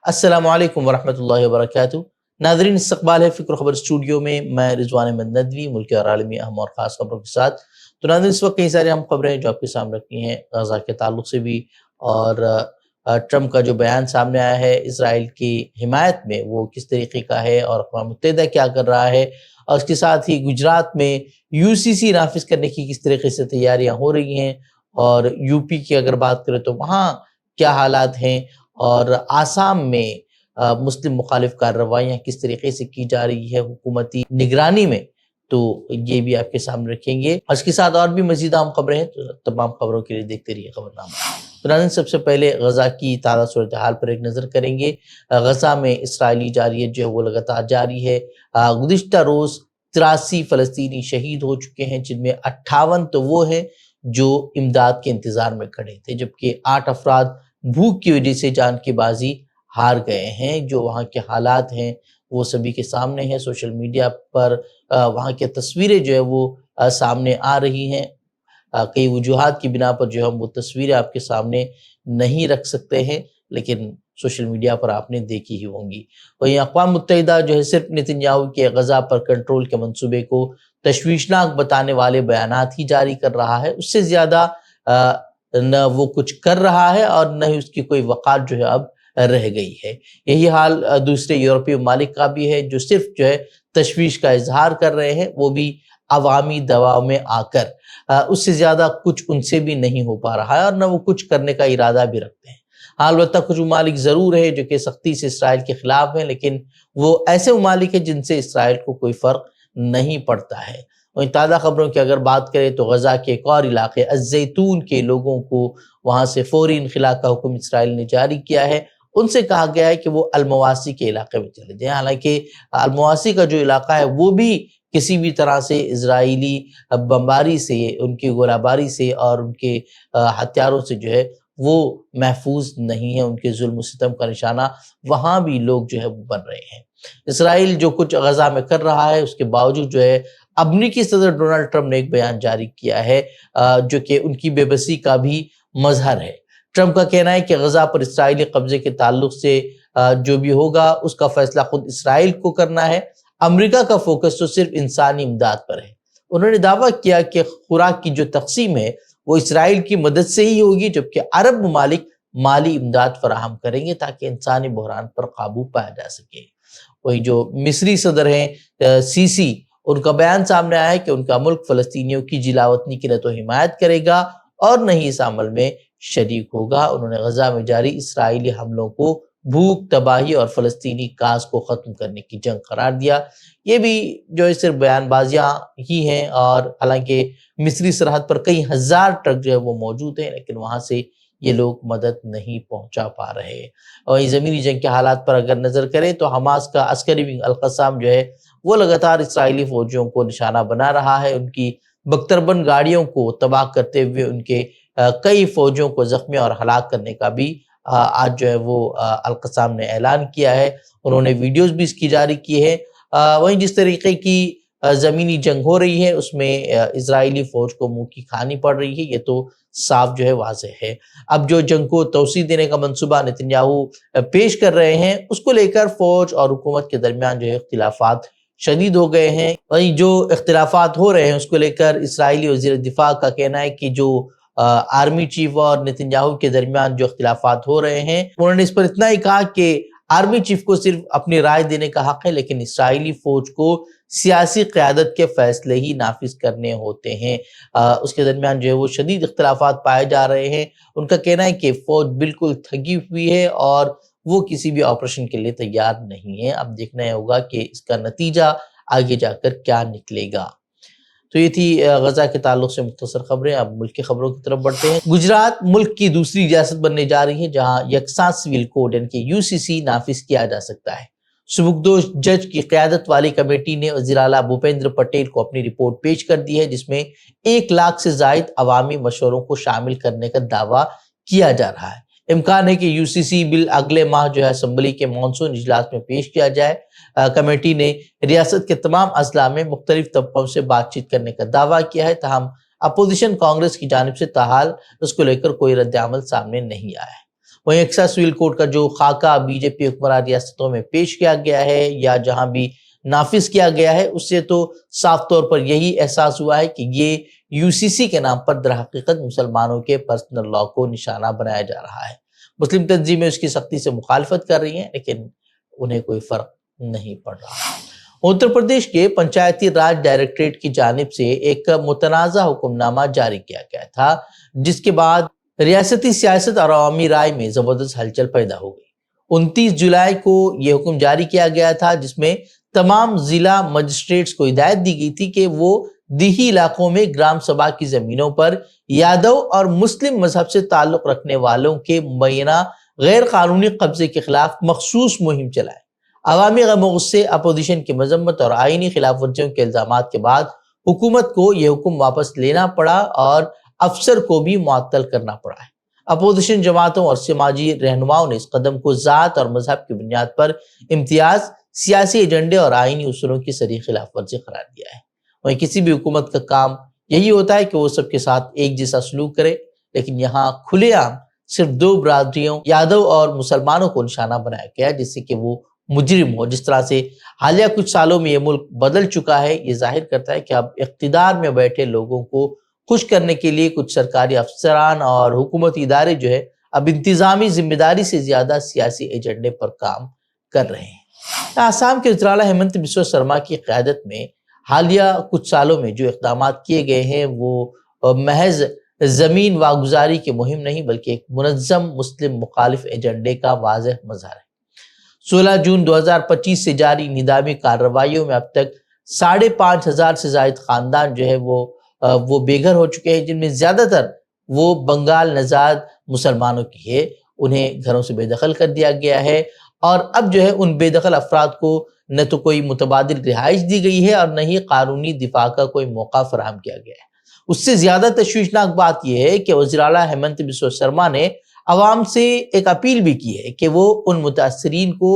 السلام علیکم ورحمۃ اللہ وبرکاتہ۔ ناظرین، استقبال ہے فکر خبر اسٹوڈیو میں رضوان احمد ندوی ملکی اور عالمی اہم اور خاص خبروں کے ساتھ۔ تو ناظرین، اس وقت کئی ساری اہم خبریں جو آپ کے سامنے رکھی ہیں غزہ کے تعلق سے بھی، اور ٹرمپ کا جو بیان سامنے آیا ہے اسرائیل کی حمایت میں وہ کس طریقے کا ہے، اور اقوام متحدہ کیا کر رہا ہے، اور اس کے ساتھ ہی گجرات میں UCC نافذ کرنے کی کس طریقے سے تیاریاں ہو رہی ہیں، اور UP کی اگر بات کریں تو وہاں کیا حالات ہیں، اور آسام میں مسلم مخالف کارروائیاں کس طریقے سے کی جا رہی ہے حکومتی نگرانی میں، تو یہ بھی آپ کے سامنے رکھیں گے۔ اور اس کے ساتھ اور بھی مزید اہم خبریں ہیں، تو تمام خبروں کے لیے دیکھتے رہیے خبرنامہ۔ تو ناظرین، سب سے پہلے غزہ کی تازہ صورتحال پر ایک نظر کریں گے۔ غزہ میں اسرائیلی جارحیت جو ہے وہ لگاتار جاری ہے۔ گزشتہ روز 83 فلسطینی شہید ہو چکے ہیں، جن میں 58 تو وہ ہیں جو امداد کے انتظار میں کھڑے تھے، جبکہ 8 افراد بھوک کی وجہ سے جان کی بازی ہار گئے ہیں۔ جو وہاں کے حالات ہیں وہ سبھی کے سامنے ہیں، سوشل میڈیا پر وہاں کی تصویریں جو ہے وہ سامنے آ رہی ہیں۔ کئی وجوہات کی بنا پر جو ہم وہ تصویریں آپ کے سامنے نہیں رکھ سکتے ہیں، لیکن سوشل میڈیا پر آپ نے دیکھی ہی ہوں گی۔ وہیں اقوام متحدہ جو ہے صرف نتنیاہو کے غزہ پر کنٹرول کے منصوبے کو تشویشناک بتانے والے بیانات ہی جاری کر رہا ہے، اس سے زیادہ نہ وہ کچھ کر رہا ہے اور نہ ہی اس کی کوئی وقار جو ہے اب رہ گئی ہے۔ یہی حال دوسرے یورپی ممالک کا بھی ہے، جو صرف جو ہے تشویش کا اظہار کر رہے ہیں، وہ بھی عوامی دباؤ میں آ کر اس سے زیادہ کچھ ان سے بھی نہیں ہو پا رہا ہے، اور نہ وہ کچھ کرنے کا ارادہ بھی رکھتے ہیں۔ البتہ کچھ ممالک ضرور ہیں جو کہ سختی سے اسرائیل کے خلاف ہیں، لیکن وہ ایسے ممالک ہیں جن سے اسرائیل کو کوئی فرق نہیں پڑتا ہے۔ وہیں تازہ خبروں کی اگر بات کریں تو غزہ کے ایک اور علاقے الزیتون کے لوگوں کو وہاں سے فوری انخلاء کا حکم اسرائیل نے جاری کیا ہے۔ ان سے کہا گیا ہے کہ وہ المواسی کے علاقے میں چلے جائیں، حالانکہ المواسی کا جو علاقہ ہے وہ بھی کسی بھی طرح سے اسرائیلی بمباری سے، ان کی گولہ باری سے اور ان کے ہتھیاروں سے جو ہے وہ محفوظ نہیں ہے۔ ان کے ظلم و ستم کا نشانہ وہاں بھی لوگ جو ہے وہ بن رہے ہیں۔ اسرائیل جو کچھ غزہ میں کر رہا ہے، اس کے باوجود جو ہے امریکی صدر ڈونلڈ ٹرمپ نے ایک بیان جاری کیا ہے جو کہ ان کی بے بسی کا بھی مظہر ہے۔ ٹرمپ کا کہنا ہے کہ غزہ پر اسرائیلی قبضے کے تعلق سے جو بھی ہوگا اس کا فیصلہ خود اسرائیل کو کرنا ہے، امریکہ کا فوکس تو صرف انسانی امداد پر ہے۔ انہوں نے دعویٰ کیا کہ خوراک کی جو تقسیم ہے وہ اسرائیل کی مدد سے ہی ہوگی، جبکہ عرب ممالک مالی امداد فراہم کریں گے تاکہ انسانی بحران پر قابو پایا جا سکے۔ وہی جو مصری صدر ہیں سیسی، ان کا بیان سامنے آیا ہے کہ ان کا ملک فلسطینیوں کی جلا وطنی کی نہ تو حمایت کرے گا اور نہ ہی اس عمل میں شریک ہوگا۔ انہوں نے غزہ میں جاری اسرائیلی حملوں کو بھوک، تباہی اور فلسطینی کاز کو ختم کرنے کی جنگ قرار دیا۔ یہ بھی جو ہے صرف بیان بازیاں ہی ہیں، اور حالانکہ مصری سرحد پر کئی ہزار ٹرک جو ہے وہ موجود ہیں، لیکن وہاں سے یہ لوگ مدد نہیں پہنچا پا رہے۔ اور زمینی جنگ کے حالات پر اگر نظر کریں تو حماس کا عسکری ونگ القسام جو ہے وہ لگاتار اسرائیلی فوجیوں کو نشانہ بنا رہا ہے۔ ان کی بختربند گاڑیوں کو تباہ کرتے ہوئے ان کے کئی فوجیوں کو زخمی اور ہلاک کرنے کا بھی آج جو ہے وہ القسام نے اعلان کیا ہے۔ انہوں نے ویڈیوز بھی اس کی جاری کی ہے۔ وہیں جس طریقے کی زمینی جنگ ہو رہی ہے اس میں اسرائیلی فوج کو منہ کی کھانی پڑ رہی ہے، یہ تو صاف جو ہے واضح ہے۔ اب جو جنگ کو توسیع دینے کا منصوبہ نتنیاہو پیش کر رہے ہیں، اس کو لے کر فوج اور حکومت کے درمیان جو ہے اختلافات شدید ہو گئے ہیں۔ وہیں جو اختلافات ہو رہے ہیں اس کو لے کر اسرائیلی وزیر دفاع کا کہنا ہے کہ جو آرمی چیف اور نتنیاہو کے درمیان جو اختلافات ہو رہے ہیں، انہوں نے اس پر اتنا ہی کہا کہ آرمی چیف کو صرف اپنی رائے دینے کا حق ہے، لیکن اسرائیلی فوج کو سیاسی قیادت کے فیصلے ہی نافذ کرنے ہوتے ہیں۔ اس کے درمیان جو ہے وہ شدید اختلافات پائے جا رہے ہیں۔ ان کا کہنا ہے کہ فوج بالکل تھکی ہوئی ہے اور وہ کسی بھی آپریشن کے لیے تیار نہیں ہے۔ اب دیکھنا ہوگا کہ اس کا نتیجہ آگے جا کر کیا نکلے گا۔ تو یہ تھی غزہ کے تعلق سے مختصر خبریں۔ اب ملک کی خبروں کی طرف بڑھتے ہیں۔ گجرات ملک کی دوسری ریاست بننے جا رہی ہے جہاں یکساں سول کوڈ یعنی کہ UCC نافذ کیا جا سکتا ہے۔ سبکدوش جج کی قیادت والی کمیٹی نے وزیر اعلیٰ بھوپیندر پٹیل کو اپنی رپورٹ پیش کر دی ہے، جس میں 1 لاکھ سے زائد عوامی مشوروں کو شامل کرنے کا دعویٰ کیا جا رہا ہے۔ امکان ہے کہ UCC بل اگلے ماہ جو ہے اسمبلی کے مانسون اجلاس میں پیش کیا جائے۔ کمیٹی نے ریاست کے تمام اضلاع میں مختلف طبقوں سے بات چیت کرنے کا دعویٰ کیا ہے، تاہم اپوزیشن کانگریس کی جانب سے تاحال اس کو لے کر کوئی رد عمل سامنے نہیں آیا ہے۔ وہیں یکساں سول کوڈ کا جو خاکہ بی جے پی حکمران ریاستوں میں پیش کیا گیا ہے یا جہاں بھی نافذ کیا گیا ہے، اس سے تو صاف طور پر یہی احساس ہوا ہے کہ یہ یو سی سی کے نام پر در حقیقت مسلمانوں کے پرسنل لاء کو نشانہ بنایا جا رہا ہے۔ مسلم تنظیمیں اس کی سختی سے مخالفت کر رہی ہیں، لیکن انہیں کوئی فرق نہیں پڑ رہا۔ اتر پردیش کے پنچایتی راج ڈائریکٹریٹ کی جانب سے ایک متنازع حکم نامہ جاری کیا گیا تھا، جس کے بعد ریاستی سیاست اور عوامی رائے میں زبردست ہلچل پیدا ہو گئی۔ 29 جولائی کو یہ حکم جاری کیا گیا تھا، جس میں تمام ضلع مجسٹریٹس کو ہدایت دی گئی تھی کہ وہ دیہی علاقوں میں گرام سبھا کی زمینوں پر یادو اور مسلم مذہب سے تعلق رکھنے والوں کے مبینہ غیر قانونی قبضے کے خلاف مخصوص مہم چلائے۔ عوامی غم و غصے، اپوزیشن کی مذمت اور آئینی خلاف ورزیوں کے الزامات کے بعد حکومت کو یہ حکم واپس لینا پڑا اور افسر کو بھی معطل کرنا پڑا ہے۔ اپوزیشن جماعتوں اور سماجی رہنماؤں نے اس قدم کو ذات اور مذہب کی بنیاد پر امتیاز، سیاسی ایجنڈے اور آئینی اصولوں کی صریح خلاف ورزی قرار دیا ہے۔ وہیں کسی بھی حکومت کا کام یہی ہوتا ہے کہ وہ سب کے ساتھ ایک جیسا سلوک کرے، لیکن یہاں کھلے عام صرف دو برادریوں یادو اور مسلمانوں کو نشانہ بنایا گیا، جس سے کہ وہ مجرم ہو۔ جس طرح سے حالیہ کچھ سالوں میں یہ ملک بدل چکا ہے، یہ ظاہر کرتا ہے کہ اب اقتدار میں بیٹھے لوگوں کو خوش کرنے کے لیے کچھ سرکاری افسران اور حکومتی ادارے جو ہے اب انتظامی ذمہ داری سے زیادہ سیاسی ایجنڈے پر کام کر رہے ہیں۔ آسام کے وزیر اعلیٰ ہیمنت بسوا سرما کی قیادت میں حالیہ کچھ سالوں میں جو اقدامات کیے گئے ہیں وہ محض زمین واگزاری کی مہم نہیں، بلکہ ایک منظم مسلم مخالف ایجنڈے کا واضح مظہر ہے۔ 16 جون 2025 سے جاری نظامی کارروائیوں میں اب تک 5,500 سے زائد خاندان جو ہے وہ بے گھر ہو چکے ہیں، جن میں زیادہ تر وہ بنگال نژاد مسلمانوں کی ہے۔ انہیں گھروں سے بے دخل کر دیا گیا ہے اور اب جو ہے ان بے دخل افراد کو نہ تو کوئی متبادل رہائش دی گئی ہے اور نہ ہی قانونی دفاع کا کوئی موقع فراہم کیا گیا ہے۔ اس سے زیادہ تشویشناک بات یہ ہے کہ وزیر اعلیٰ ہیمنت بسوا سرما نے عوام سے ایک اپیل بھی کی ہے کہ وہ ان متاثرین کو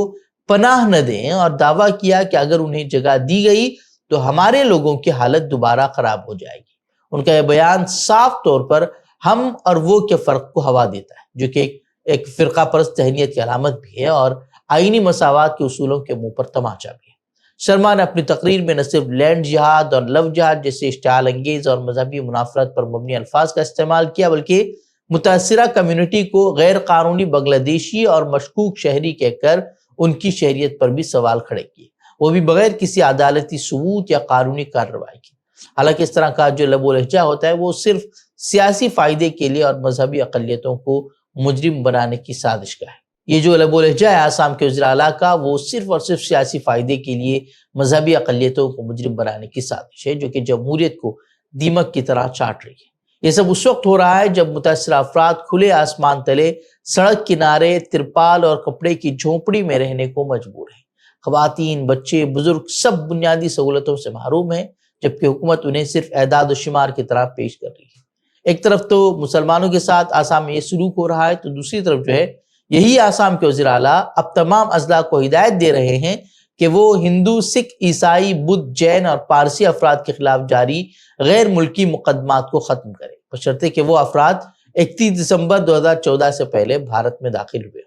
پناہ نہ دیں اور دعویٰ کیا کہ اگر انہیں جگہ دی گئی تو ہمارے لوگوں کی حالت دوبارہ خراب ہو جائے گی۔ ان کا یہ بیان صاف طور پر ہم اور وہ کے فرق کو ہوا دیتا ہے، جو کہ ایک فرقہ پرست ذہنیت کی علامت بھی ہے اور آئینی مساوات کے اصولوں کے منہ پر تماچا بھی ہے۔ شرما نے اپنی تقریر میں نہ صرف لینڈ جہاد اور لو جہاد جیسے اشتعال انگیز اور مذہبی منافرت پر مبنی الفاظ کا استعمال کیا، بلکہ متاثرہ کمیونٹی کو غیر قانونی بنگلہ دیشی اور مشکوک شہری کہہ کر ان کی شہریت پر بھی سوال کھڑے کیے، وہ بھی بغیر کسی عدالتی ثبوت یا قانونی کارروائی کے۔ حالانکہ اس طرح کا جو لب و لہجہ ہوتا ہے وہ صرف سیاسی فائدے کے لیے اور مذہبی اقلیتوں کو مجرم بنانے کی سازش کا ہے۔ یہ جو لب و لہجہ ہے آسام کے وزیر اعلیٰ کا، وہ صرف اور صرف سیاسی فائدے کے لیے مذہبی اقلیتوں کو مجرم بنانے کی سازش ہے، جو کہ جمہوریت کو دیمک کی طرح چاٹ رہی ہے۔ یہ سب اس وقت ہو رہا ہے جب متاثرہ افراد کھلے آسمان تلے، سڑک کنارے، ترپال اور کپڑے کی جھونپڑی میں رہنے کو مجبور ہیں۔ خواتین، بچے، بزرگ سب بنیادی سہولتوں سے محروم ہیں، جبکہ حکومت انہیں صرف اعداد و شمار کی طرح پیش کر رہی ہے۔ ایک طرف تو مسلمانوں کے ساتھ آسام میں یہ سلوک ہو رہا ہے، تو دوسری طرف جو ہے یہی آسام کے وزیر اعلیٰ اب تمام اضلاع کو ہدایت دے رہے ہیں کہ وہ ہندو، سکھ، عیسائی، بدھ، جین اور پارسی افراد کے خلاف جاری غیر ملکی مقدمات کو ختم کریں، بشرطے کہ وہ افراد 31 دسمبر 2014 سے پہلے بھارت میں داخل ہوئے۔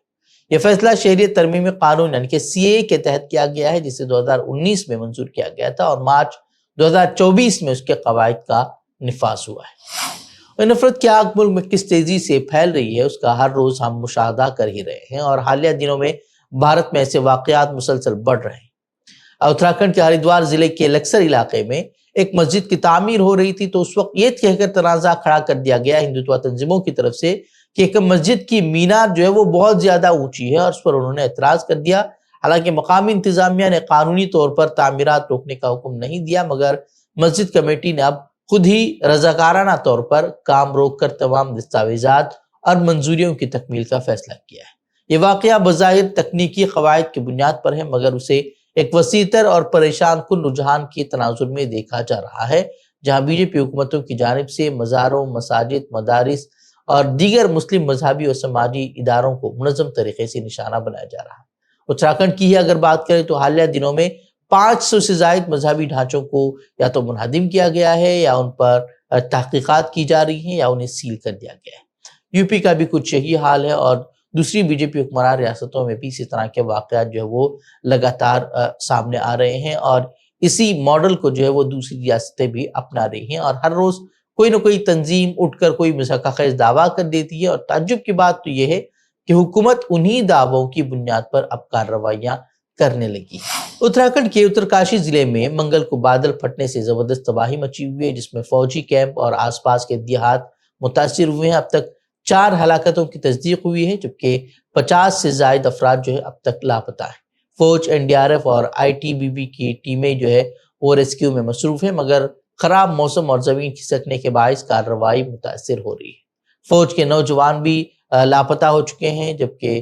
یہ فیصلہ شہریت ترمیمی قانون یعنی کہ سی اے کے تحت کیا گیا ہے، جسے 2019 میں منظور کیا گیا تھا اور مارچ 2024 میں اس کے قواعد کا نفاذ ہوا ہے۔ نفرت کی آگ ملک میں کس تیزی سے پھیل رہی ہے، اس کا ہر روز ہم مشاہدہ کر ہی رہے ہیں اور حالیہ دنوں میں بھارت میں ایسے واقعات مسلسل بڑھ رہے ہیں۔ اتراکھنڈ کے ہریدوار ضلع کے لکسر علاقے میں ایک مسجد کی تعمیر ہو رہی تھی، تو اس وقت یہ کہہ کر تنازع کھڑا کر دیا گیا ہندوتوا تنظیموں کی طرف سے کہ ایک مسجد کی مینار جو ہے وہ بہت زیادہ اونچی ہے اور اس پر انہوں نے اعتراض کر دیا۔ حالانکہ مقامی انتظامیہ نے قانونی طور پر تعمیرات روکنے کا حکم نہیں دیا، مگر مسجد کمیٹی نے اب خود ہی رضاکارانہ طور پر کام روک کر تمام دستاویزات اور منظوریوں کی تکمیل کا فیصلہ کیا ہے۔ یہ واقعہ بظاہر تکنیکی قواعد کی بنیاد پر ہے، مگر اسے ایک وسیع اور پریشان کن رجحان کے تناظر میں دیکھا جا رہا ہے، جہاں بی جے پی حکومتوں کی جانب سے مزاروں، مساجد، مدارس اور دیگر مسلم مذہبی اور سماجی اداروں کو منظم طریقے سے نشانہ بنایا جا رہا ہے۔ اتراکھنڈ کی ہی اگر بات کریں تو حالیہ دنوں میں 500 سے زائد مذہبی ڈھانچوں کو یا تو منہدم کیا گیا ہے یا ان پر تحقیقات کی جا رہی ہیں یا انہیں سیل کر دیا گیا ہے۔ یو پی کا بھی کچھ یہی حال ہے اور دوسری بی جے پی حکمران ریاستوں میں بھی اسی طرح کے واقعات جو ہے وہ لگاتار سامنے آ رہے ہیں، اور اسی ماڈل کو جو ہے وہ دوسری ریاستیں بھی اپنا رہی ہیں، اور ہر روز کوئی نہ کوئی تنظیم اٹھ کر کوئی مضحکہ خیز دعویٰ کر دیتی ہے، اور تعجب کی بات تو یہ ہے کہ حکومت انہی دعووں کی بنیاد پر اب کارروائیاں کرنے لگی۔ اتراکھنڈ کے اترکاشی ضلع میں منگل کو بادل پھٹنے سے زبردست تباہی مچی ہوئی ہے، جس میں فوجی کیمپ اور آس پاس کے دیہات متاثر ہوئے ہیں۔ اب تک 4 ہلاکتوں کی تصدیق ہوئی ہے، جبکہ 50 سے زائد افراد جو ہے اب تک لاپتہ ہیں۔ فوج، NDRF اور ITBP کی ٹیمیں جو ہے وہ ریسکیو میں مصروف ہیں، مگر خراب موسم اور زمین کھسکنے کے باعث کارروائی متاثر ہو رہی ہے۔ فوج کے نوجوان بھی لاپتہ ہو چکے ہیں، جبکہ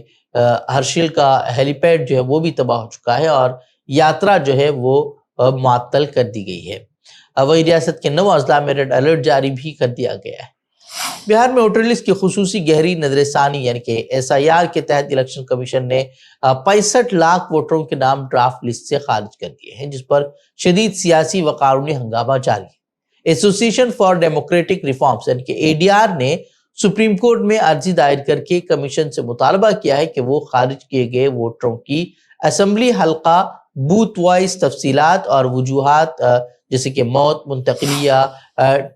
ہرشل کا ہیلی پیڈ جو ہے وہ بھی تباہ ہو چکا ہے اور یاترا جو ہے وہ معطل کر دی گئی ہے۔ وہی ریاست کے 9 اضلاع میں ریڈ الرٹ جاری بھی کر دیا گیا ہے۔ بہار میں ووٹر لسٹ کی خصوصی گہری نظر ثانی یعنی کہ SIR کے تحت الیکشن کمیشن نے 65 لاکھ ووٹروں کے نام ڈرافٹ لسٹ سے خارج کر دیے ہیں، جس پر شدید سیاسی و قانونی ہنگامہ جاری ہے۔ ایسوسی ایشن فار ڈیموکریٹک ریفارمز یعنی کہ ADR نے سپریم کورٹ میں عرضی دائر کر کے کمیشن سے مطالبہ کیا ہے کہ وہ خارج کیے گئے ووٹروں کی اسمبلی حلقہ بوتھ وائز تفصیلات اور وجوہات جیسے کہ موت، منتقلی یا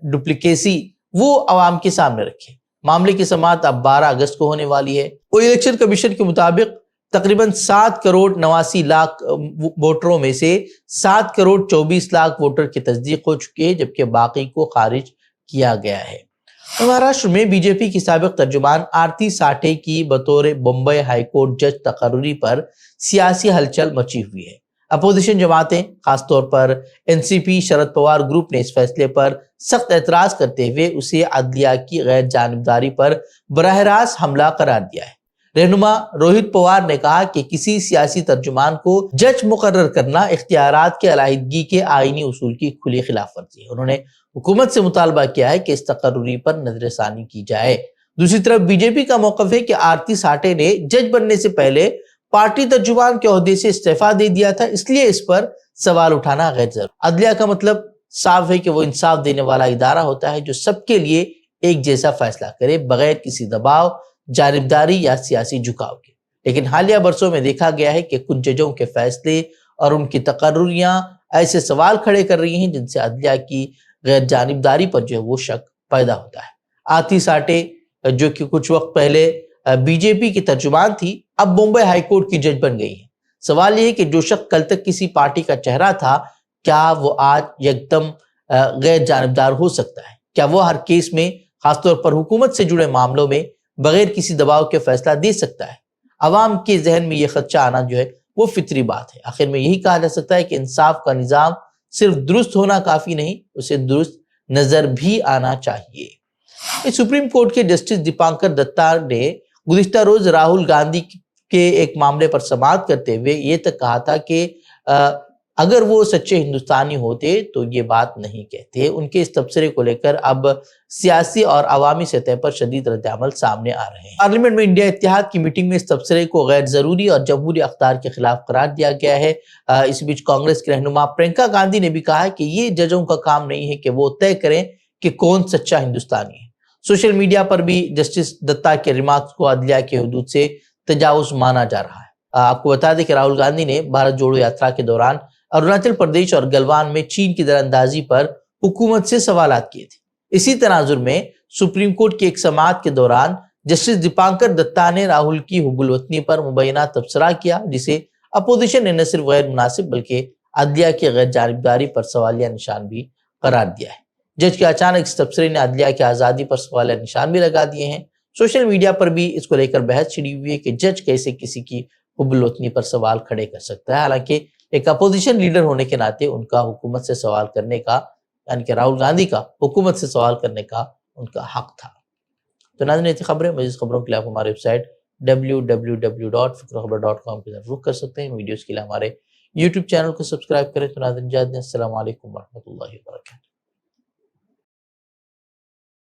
ڈپلیکیسی وہ عوام کے سامنے رکھے۔ معاملے کی سماعت اب 12 اگست کو ہونے والی ہے۔ الیکشن کمیشن کے مطابق تقریباً 7 کروڑ 89 لاکھ ووٹروں میں سے 7 کروڑ 24 لاکھ ووٹر کی تصدیق ہو چکی ہے، جبکہ باقی کو خارج کیا گیا ہے۔ مہاراشٹر میں بی جے پی کی سابق ترجمان آرتی ساٹھے کی بطور بمبئی ہائی کورٹ جج تقرری پر سیاسی ہلچل مچی ہوئی ہے۔ اپوزیشن جماعتیں، خاص طور پر NCP شرد پوار گروپ نے اس فیصلے پر سخت اعتراض کرتے ہوئے اسے عدلیہ کی غیر جانبداری پر براہ راست حملہ قرار دیا ہے۔ رہنما روہت پوار نے کہا کہ کسی سیاسی ترجمان کو جج مقرر کرنا اختیارات کے علیحدگی کے آئینی اصول کی کھلی خلاف ورزی ہے۔ انہوں نے حکومت سے مطالبہ کیا ہے کہ اس تقرری پر نظر ثانی کی جائے۔ دوسری طرف بی جے پی کا موقف ہے کہ آرتی ساٹھے نے جج بننے سے پہلے پارٹی ترجمان کے عہدے سے استعفیٰ دے دیا تھا، اس لیے اس پر سوال اٹھانا غیر ضروری۔ عدلیہ کا مطلب صاف ہے کہ وہ انصاف دینے والا ادارہ ہوتا ہے جو سب کے لیے ایک جیسا فیصلہ کرے، بغیر کسی دباؤ، جانبداری یا سیاسی جھکاؤ کے۔ لیکن حالیہ برسوں میں دیکھا گیا ہے کہ کچھ ججوں کے فیصلے اور ان کی تقرریاں ایسے سوال کھڑے کر رہی ہیں جن سے عدلیہ کی غیر جانبداری پر جو ہے وہ شک پیدا ہوتا ہے۔ آرتی ساٹھے جو کہ کچھ وقت پہلے بی جے پی کی ترجمان تھی، اب بمبئی ہائی کورٹ کی جج بن گئی ہے۔ سوال یہ ہے کہ جو شخص کل تک کسی پارٹی کا چہرہ تھا، کیا وہ آج یکدم غیر جانبدار ہو سکتا ہے؟ کیا وہ ہر کیس میں، خاص طور پر حکومت سے جڑے معاملوں میں، بغیر کسی دباؤ کے فیصلہ دے سکتا ہے؟ عوام کے ذہن میں یہ خدشہ آنا جو ہے وہ فطری بات ہے۔ آخر میں یہی کہا جا سکتا ہے کہ انصاف کا نظام صرف درست ہونا کافی نہیں، اسے درست نظر بھی آنا چاہیے۔ سپریم کورٹ کے جسٹس دیپانکر دتا نے گزشتہ روز راہل گاندھی کے ایک معاملے پر سماعت کرتے ہوئے یہ تک کہا تھا کہ اگر وہ سچے ہندوستانی ہوتے تو یہ بات نہیں کہتے۔ ان کے اس تبصرے کو لے کر اب سیاسی اور عوامی سطح پر شدید رد عمل سامنے آ رہے ہیں۔ پارلیمنٹ میں انڈیا اتحاد کی میٹنگ میں اس تبصرے کو غیر ضروری اور جمہوری اقدار کے خلاف قرار دیا گیا ہے۔ اس بیچ کانگریس کی رہنما پرینکا گاندھی نے بھی کہا کہ یہ ججوں کا کام نہیں ہے کہ وہ طے کریں کہ کون سچا ہندوستانی ہے۔ سوشل میڈیا پر بھی جسٹس دتا کے ریمارکس کو عدلیہ کے حدود سے تجاوز مانا جا رہا ہے۔ آپ کو بتا دیں کہ راہل گاندھی نے بھارت جوڑو یاترا کے دوران اروناچل پردیش اور گلوان میں چین کی در اندازی پر حکومت سے سوالات کیے تھے۔ اسی تناظر میں سپریم کورٹ کی ایک سماعت کے دوران جسٹس دیپانکر دتا نے راہل کی حب الوطنی پر مبینہ تبصرہ کیا، جسے اپوزیشن نے نہ صرف غیر مناسب بلکہ عدلیہ کی غیر جانبداری پر سوالیہ نشان بھی قرار دیا ہے۔ جج کے اچانک اس تبصرے نے عدلیہ کی آزادی پر سوالیہ نشان بھی لگا دیے ہیں۔ سوشل میڈیا پر بھی اس کو لے کر بحث چھڑی ہوئی ہے کہ جج کیسے کسی کی حب الوطنی پر سوال کھڑے کر سکتا ہے، حالانکہ ایک اپوزیشن لیڈر ہونے کے ناطے ان کا حکومت سے سوال کرنے کا، یعنی کہ راہل گاندھی کا حکومت سے سوال کرنے کا ان کا حق تھا۔ تو ناظرین، یہ تھی خبریں۔ مزید خبروں کے لیے آپ ہماری ویب سائٹ www.fikrkhabar.com کی طرف رخ کر سکتے ہیں۔ ویڈیوز کے لیے ہمارے YouTube چینل کو سبسکرائب کریں۔ تو ناظرین، السلام علیکم ورحمۃ اللہ وبرکاتہ۔